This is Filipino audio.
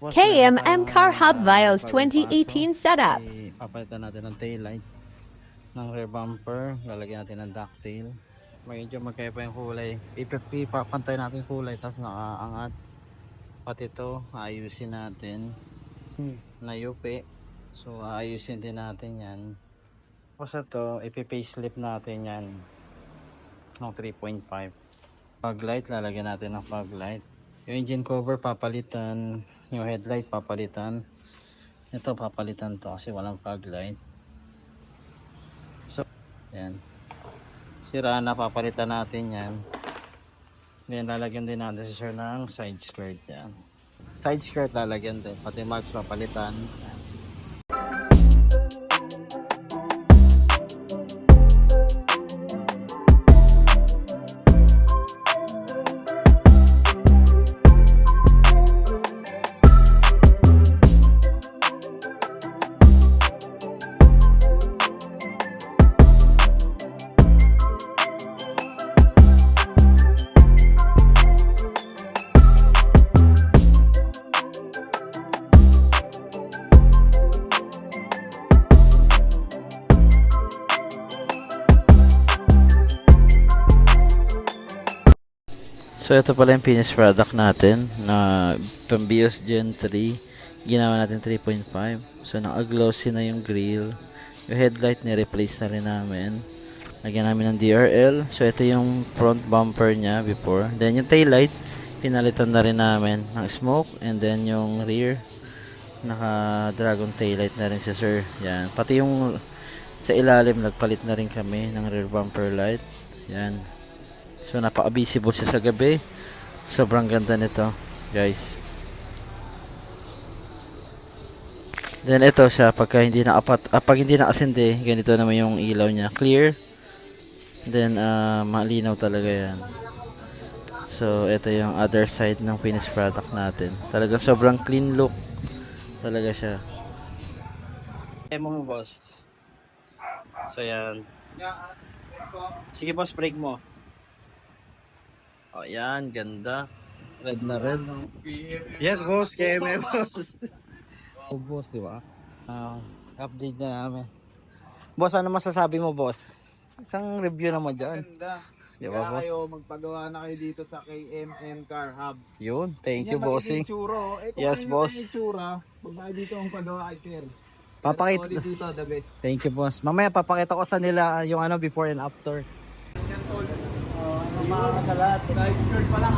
KMM Car Hub Vios 2018 setup. Papalitan natin ng taillight, ng rear bumper, lalagyan natin ng ducktail. Medyo magkaiba yung kulay. Ipapantay natin kulay, tapos nakaangat. Pati ito, ayusin natin. Nayupi. So ayusin din natin yan. Tapos ito, ipipacelift natin yan ng 3.5. Fog light, lalagyan natin ng fog light. Yung engine cover papalitan, yung headlight papalitan. Ito papalitan to kasi walang fog light. So, yan. Sira na, papalitan natin yan. Then lalagyan din natin si sir ng side skirt yan. Side skirt lalagyan din, pati marks papalitan. So ito pala yung finished product natin na pang Vios Gen 3. Ginawa natin 3.5. So naka-glossy na yung grill. Yung headlight ni-replace na rin namin. Lagyan namin ng DRL. So ito yung front bumper niya before. Then yung taillight, pinalitan na rin namin ng smoke. And then yung rear, naka-dragon taillight na rin si sir. Yan. Pati yung sa ilalim, nagpalit na rin kami ng rear bumper light. Yan. So napaka-visible siya sa gabi. Sobrang ganda nito, guys. Then ito siya pagka hindi pag hindi nakasindi, ganito naman yung ilaw niya, clear. Then malinaw talaga 'yan. So ito yung other side ng finished product natin. Talagang sobrang clean look talaga siya. Mo boss. So yan. Sige boss, brake mo. Oh, yan, ganda. Red na red. Yes, boss, KMM. Oh, boss, di ba? Update na namin. Boss, ano masasabi mo, boss? Isang review naman dyan. Ganda. Di ba, boss? Kayo, magpagawa na kayo dito sa KMM Car Hub. Yun, thank you, bossing. Kung Yes, ano boss. yung itsura, pag dito ang pagawa kay Sir. Papakita. Pero dito, the best. Thank you, boss. Mamaya, papakita ko sa nila yung ano before and after. Mga kasalat. Side skirt pa lang,